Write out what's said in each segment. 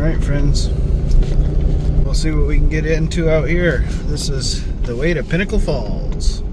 Alright friends, we'll see what we can get into out here. This is the way to Pinnacle Falls.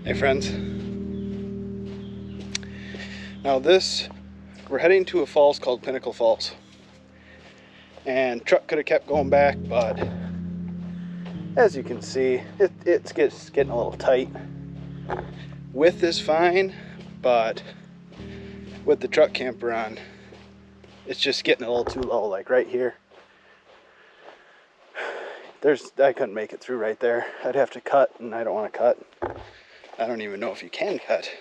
Hey friends, now we're heading to a falls called Pinnacle Falls, and truck could have kept going back, but as you can see it's getting a little tight. Width is fine, but with the truck camper on it's just getting a little too low. Like right here, I couldn't make it through right there. I'd have to cut, and I don't want to cut. I don't even know if you can cut.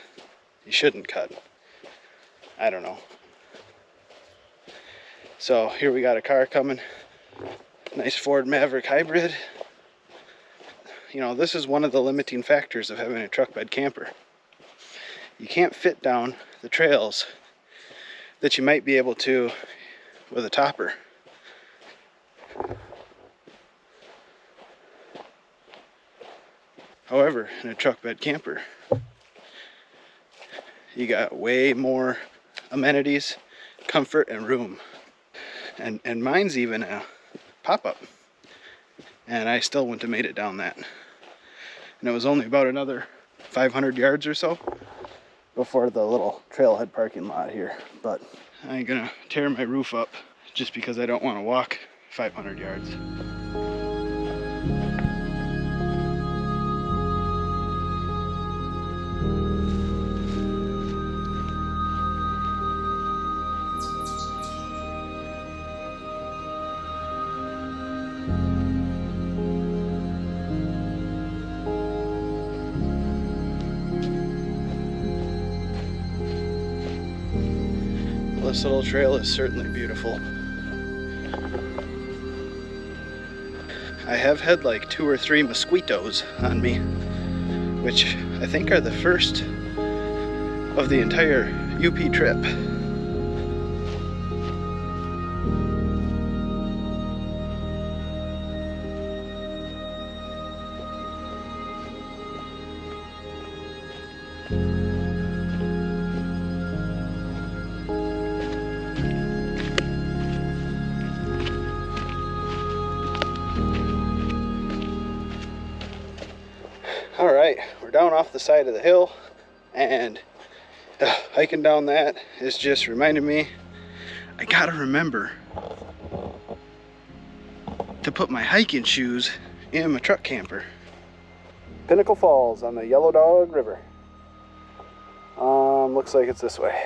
You shouldn't cut. I don't know. So here we got a car coming. Nice Ford Maverick hybrid. You know, this is one of the limiting factors of having a truck bed camper. You can't fit down the trails that you might be able to with a topper. However, in a truck bed camper, you got way more amenities, comfort, and room. And mine's even a pop-up. And I still wouldn't have made it down that. And it was only about another 500 yards or so before the little trailhead parking lot here. But I ain't gonna tear my roof up just because I don't want to walk 500 yards. This little trail is certainly beautiful. I have had like 2 or 3 mosquitoes on me, which I think are the first of the entire UP trip. Alright, we're down off the side of the hill, and hiking down that is just reminding me I gotta remember to put my hiking shoes in my truck camper. Pinnacle Falls on the Yellow Dog River. Looks like it's this way.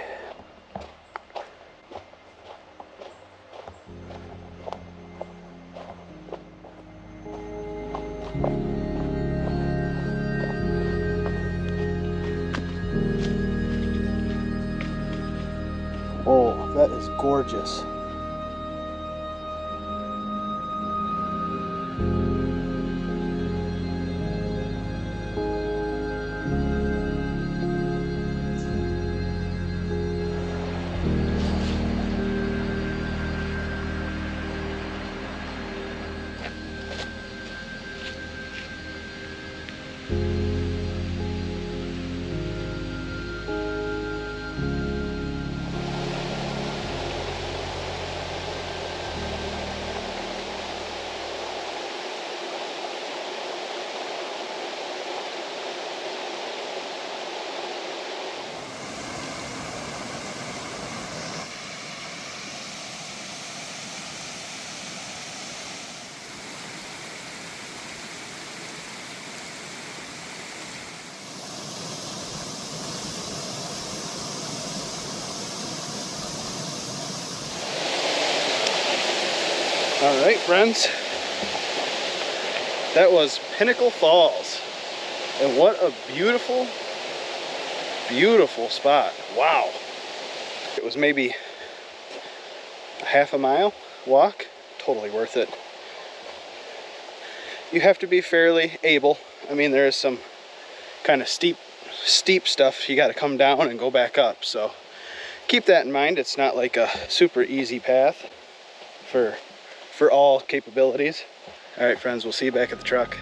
Oh, that is gorgeous. All right, friends, that was Pinnacle Falls, and what a beautiful, beautiful spot. Wow. It was maybe a half a mile walk, totally worth it. You have to be fairly able. I mean, there is some kind of steep stuff you got to come down and go back up, so keep that in mind. It's not like a super easy path for all capabilities. All right, friends, we'll see you back at the truck.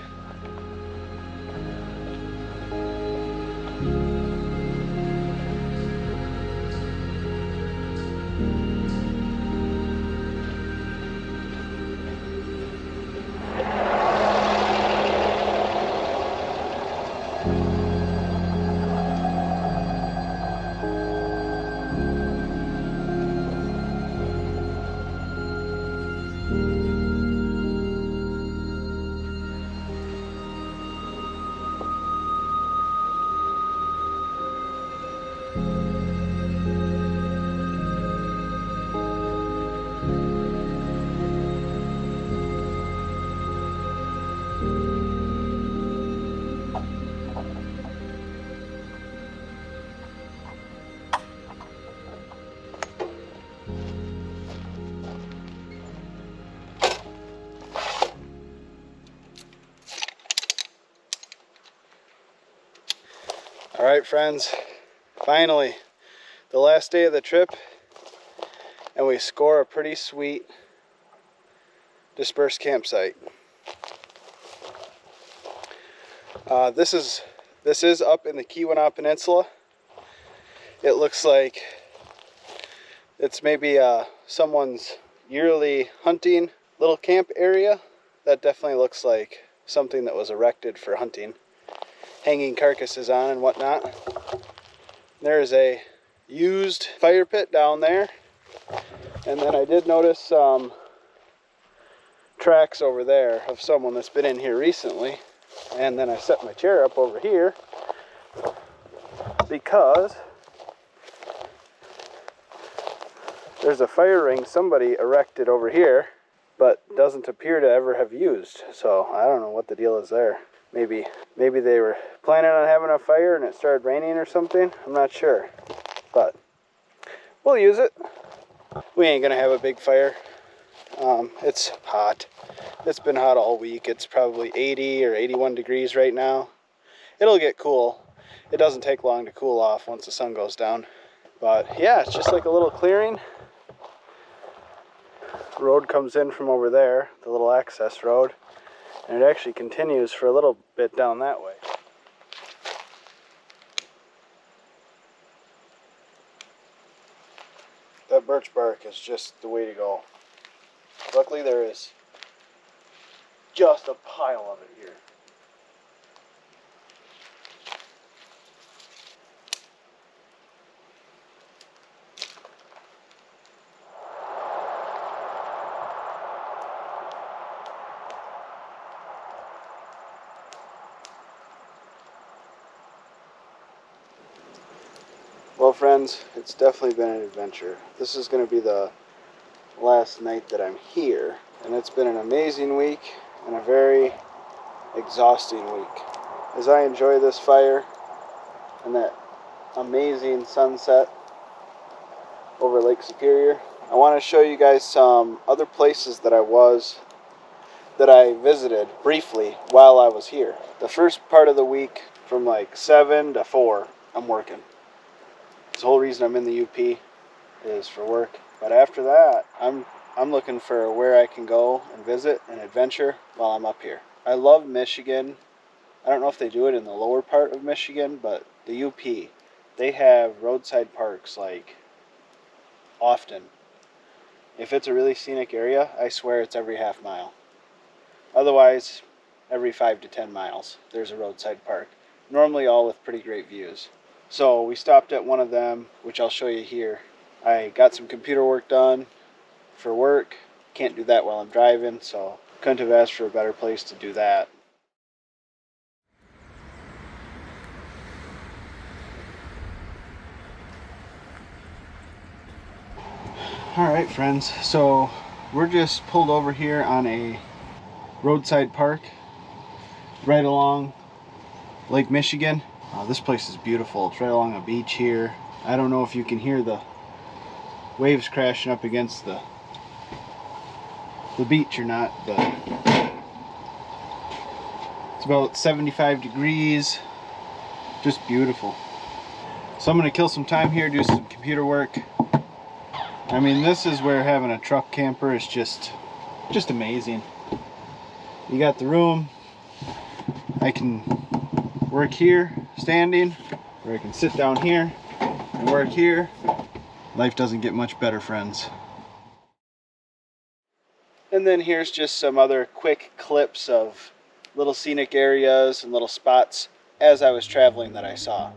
All right, friends, finally, the last day of the trip, and we score a pretty sweet dispersed campsite. This is up in the Keweenaw Peninsula. It looks like it's maybe someone's yearly hunting little camp area. That definitely looks like something that was erected for hunting, hanging carcasses on and whatnot. There's a used fire pit down there, and then I did notice some tracks over there of someone that's been in here recently. And then I set my chair up over here because there's a fire ring somebody erected over here, but doesn't appear to ever have used. So I don't know what the deal is there. Maybe they were planning on having a fire and it started raining or something. I'm not sure, but we'll use it. We ain't gonna have a big fire. It's hot. It's been hot all week. It's probably 80 or 81 degrees right now. It'll get cool. It doesn't take long to cool off once the sun goes down. But yeah, it's just like a little clearing. The road comes in from over there, the little access road, and it actually continues for a little bit down that way. That birch bark is just the way to go. Luckily there is just a pile of it here. Well, friends, it's definitely been an adventure. This is going to be the last night that I'm here, and it's been an amazing week and a very exhausting week. As I enjoy this fire and that amazing sunset over Lake Superior, I want to show you guys some other places that I visited briefly while I was here. The first part of the week, from like 7 to 4, I'm working. The whole reason I'm in the UP is for work. But after that, I'm looking for where I can go and visit and adventure while I'm up here. I love Michigan. I don't know if they do it in the lower part of Michigan, but the UP, they have roadside parks like often. If it's a really scenic area, I swear it's every half mile. Otherwise, every 5 to 10 miles, there's a roadside park. Normally all with pretty great views. So we stopped at one of them, which I'll show you here. I got some computer work done for work. Can't do that while I'm driving, so couldn't have asked for a better place to do that. Alright, friends, so we're just pulled over here on a roadside park right along Lake Michigan. This place is beautiful. It's right along a beach here. I don't know if you can hear the waves crashing up against the beach or not, but it's about 75 degrees. Just beautiful. So I'm gonna kill some time here, do some computer work. I mean, this is where having a truck camper is just amazing. You got the room. I can work here standing, or I can sit down here and work here. Life doesn't get much better, friends. And then here's just some other quick clips of little scenic areas and little spots as I was traveling that I saw.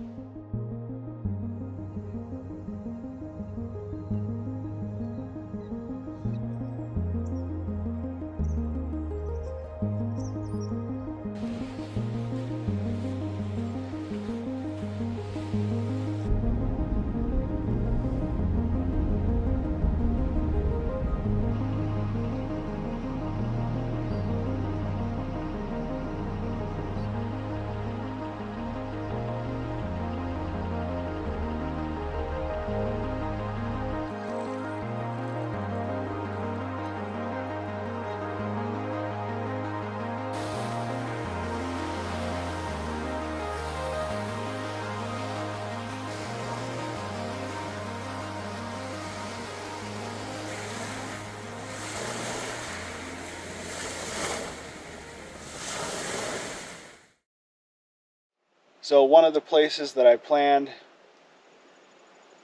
So one of the places that I planned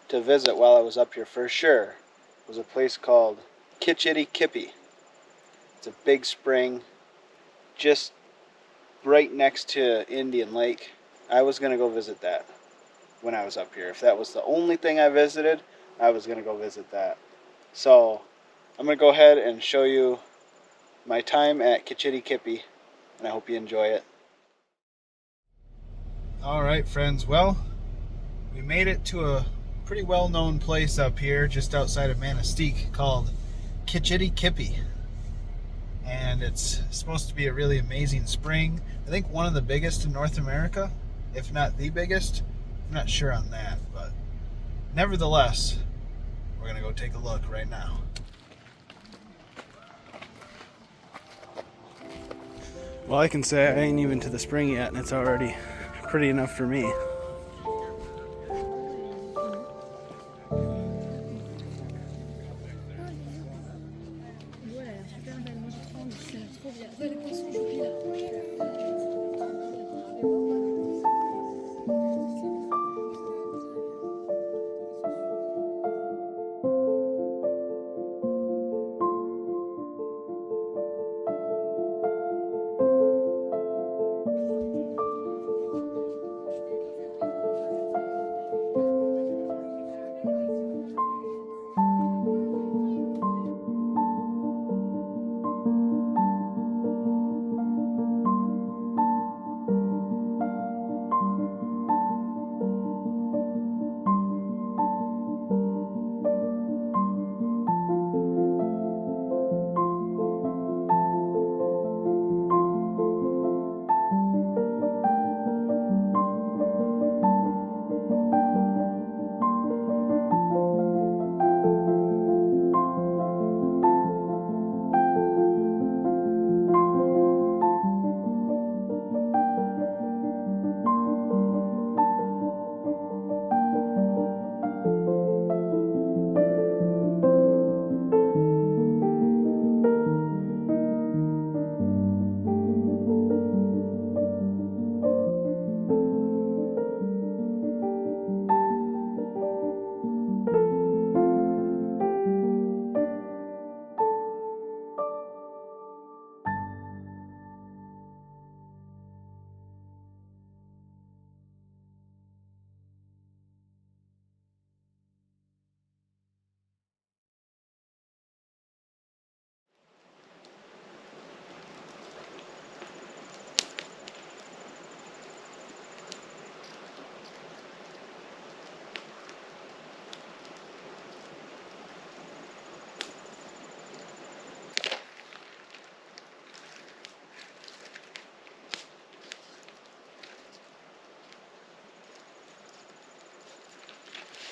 to visit while I was up here for sure was a place called Kitchitty Kippy. It's a big spring just right next to Indian Lake. I was going to go visit that when I was up here. If that was the only thing I visited, I was going to go visit that. So I'm going to go ahead and show you my time at Kitchitty Kippy, and I hope you enjoy it. Alright friends, well, we made it to a pretty well-known place up here just outside of Manistee called Kitchitty Kippy. And it's supposed to be a really amazing spring. I think one of the biggest in North America, if not the biggest. I'm not sure on that, but nevertheless, we're going to go take a look right now. Well, I can say I ain't even to the spring yet, and it's already pretty enough for me.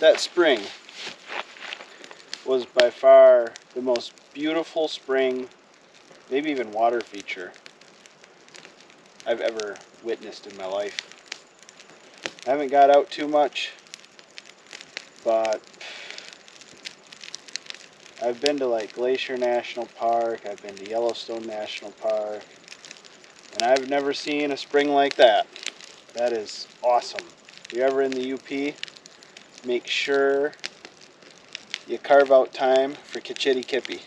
That spring was by far the most beautiful spring, maybe even water feature I've ever witnessed in my life. I haven't got out too much, but I've been to like Glacier National Park, I've been to Yellowstone National Park, and I've never seen a spring like that. That is awesome. If you're ever in the UP, make sure you carve out time for Kitchitty Kippy.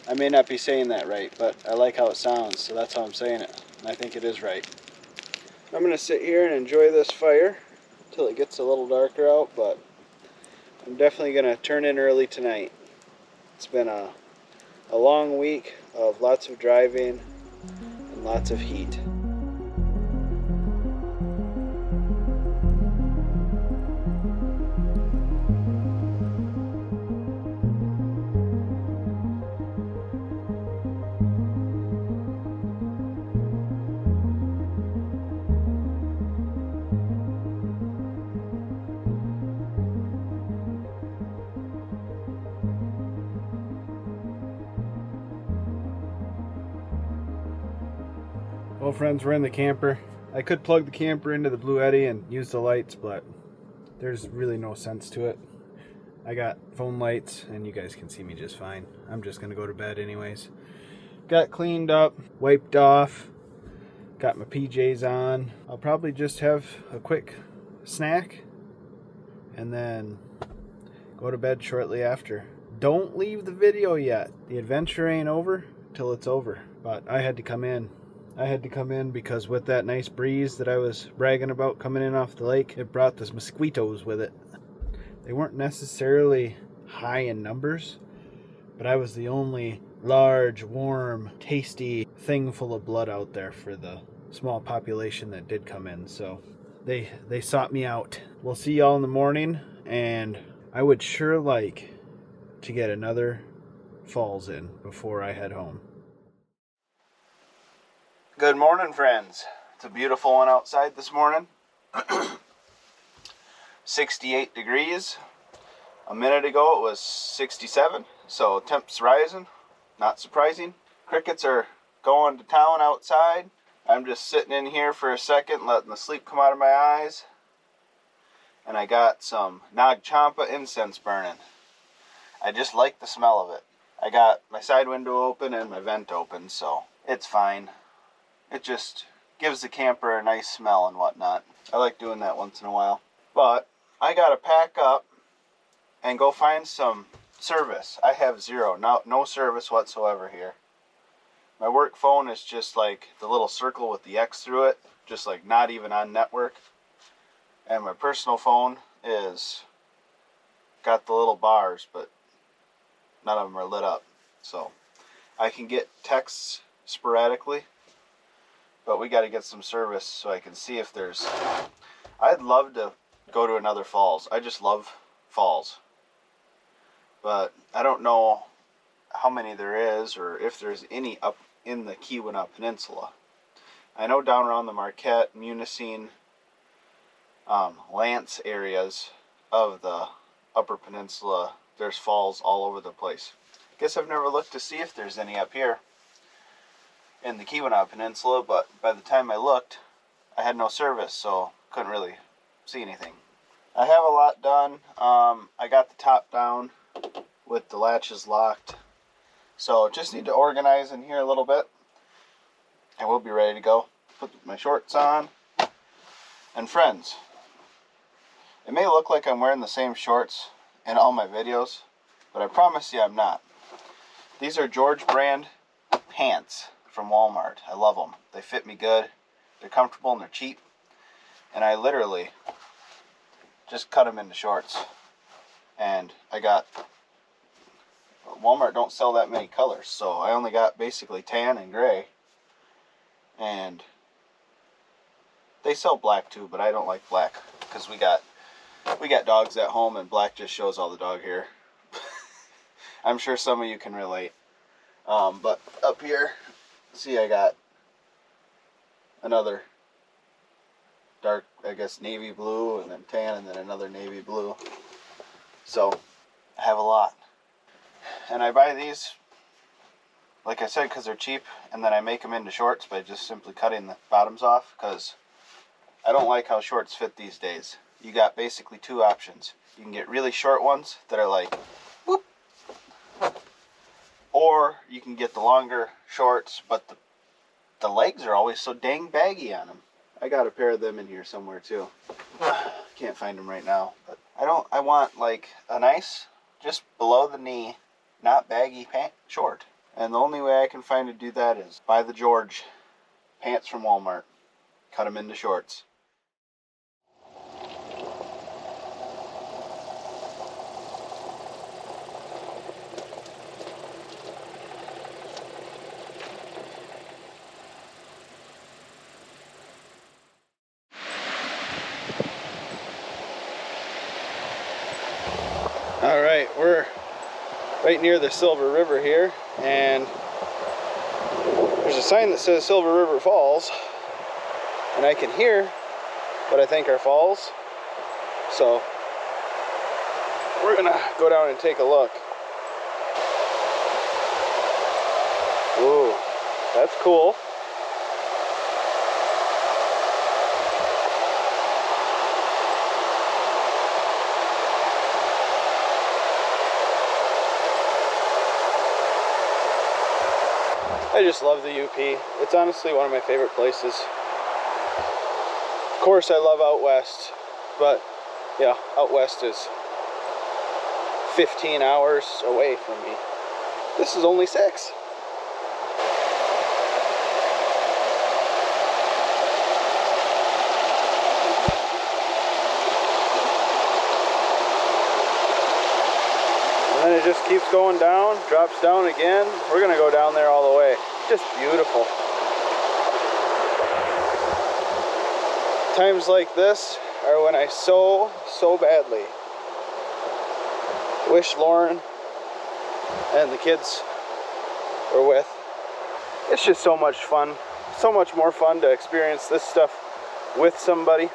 I may not be saying that right, but I like how it sounds, so that's how I'm saying it. And I think it is right. I'm going to sit here and enjoy this fire until it gets a little darker out, but I'm definitely going to turn in early tonight. It's been a long week of lots of driving and lots of heat. Well, friends, we're in the camper. I could plug the camper into the Blue Eddy and use the lights, but there's really no sense to it. I got phone lights, and you guys can see me just fine. I'm just going to go to bed anyways. Got cleaned up, wiped off, got my PJs on. I'll probably just have a quick snack, and then go to bed shortly after. Don't leave the video yet. The adventure ain't over till it's over. But I had to come in. Because with that nice breeze that I was bragging about coming in off the lake, it brought the mosquitoes with it. They weren't necessarily high in numbers, but I was the only large, warm, tasty thing full of blood out there for the small population that did come in. So they sought me out. We'll see y'all in the morning, and I would sure like to get another falls in before I head home. Good morning, friends. It's a beautiful one outside this morning. 68 degrees. A minute ago it was 67, so temps rising. Not surprising. Crickets are going to town outside. I'm just sitting in here for a second, letting the sleep come out of my eyes. And I got some Nag Champa incense burning. I just like the smell of it. I got my side window open and my vent open, so it's fine. It just gives the camper a nice smell and whatnot. I like doing that once in a while. But I gotta pack up and go find some service. I have zero, no service whatsoever here. My work phone is just like the little circle with the X through it, just like not even on network. And my personal phone is got the little bars, but none of them are lit up. So I can get texts sporadically, but we got to get some service so I can see if there's... I'd love to go to another falls. I just love falls. But I don't know how many there is or if there's any up in the Keweenaw Peninsula. I know down around the Marquette, Munising, Lance areas of the Upper Peninsula, there's falls all over the place. Guess I've never looked to see if there's any up here in the Keweenaw Peninsula, but by the time I looked, I had no service, so couldn't really see anything. I have a lot done. I got the top down with the latches locked, so just need to organize in here a little bit, and we'll be ready to go. Put my shorts on. And friends, it may look like I'm wearing the same shorts in all my videos, but I promise you I'm not. These are George brand pants from Walmart. I love them. They fit me good. They're comfortable and they're cheap. And I literally just cut them into shorts. And I got... Walmart don't sell that many colors, so I only got basically tan and gray. And they sell black too, but I don't like black because we got dogs at home and black just shows all the dog hair. I'm sure some of you can relate. But up here, see, I got another dark, I guess, navy blue, and then tan, and then another navy blue. So I have a lot. And I buy these, like I said, because they're cheap, and then I make them into shorts by just simply cutting the bottoms off, because I don't like how shorts fit these days. You got basically two options. You can get really short ones that are like, whoop, or you can get the longer shorts, but the legs are always so dang baggy on them. I got a pair of them in here somewhere too. Can't find them right now, but I want like a nice, just below the knee, not baggy pant short. And the only way I can find to do that is buy the George pants from Walmart. Cut them into shorts. All right, we're right near the Silver River here, and there's a sign that says Silver River Falls, and I can hear what I think are falls, so we're gonna go down and take a look. Ooh, that's cool. I just love the UP. It's honestly one of my favorite places. Of course, I love out west, but yeah, out west is 15 hours away from me. This is only 6. And then it just keeps going down, drops down again. We're gonna go down there all the way. Just beautiful. Times like this are when I so badly wish Lauren and the kids were with. It's just so much fun. So much more fun to experience this stuff with somebody.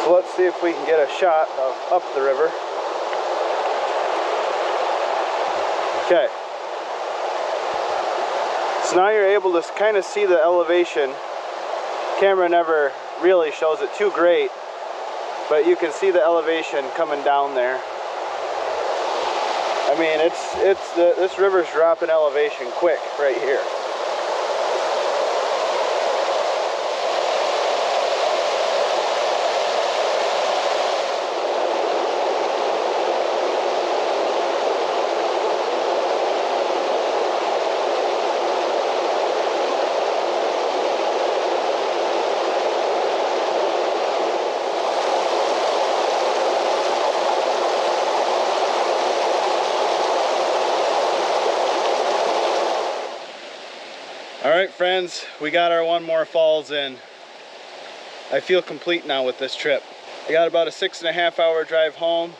So let's see if we can get a shot of up the river. Okay. So now you're able to kind of see the elevation. Camera never really shows it too great, but you can see the elevation coming down there. I mean, this river's dropping elevation quick right here. Alright friends, we got our one more falls in. I feel complete now with this trip. I got about a 6.5 hour drive home.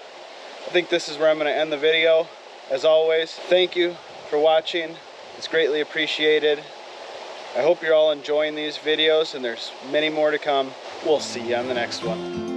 I think this is where I'm going to end the video. As always, thank you for watching. It's greatly appreciated. I hope you're all enjoying these videos, and there's many more to come. We'll see you on the next one.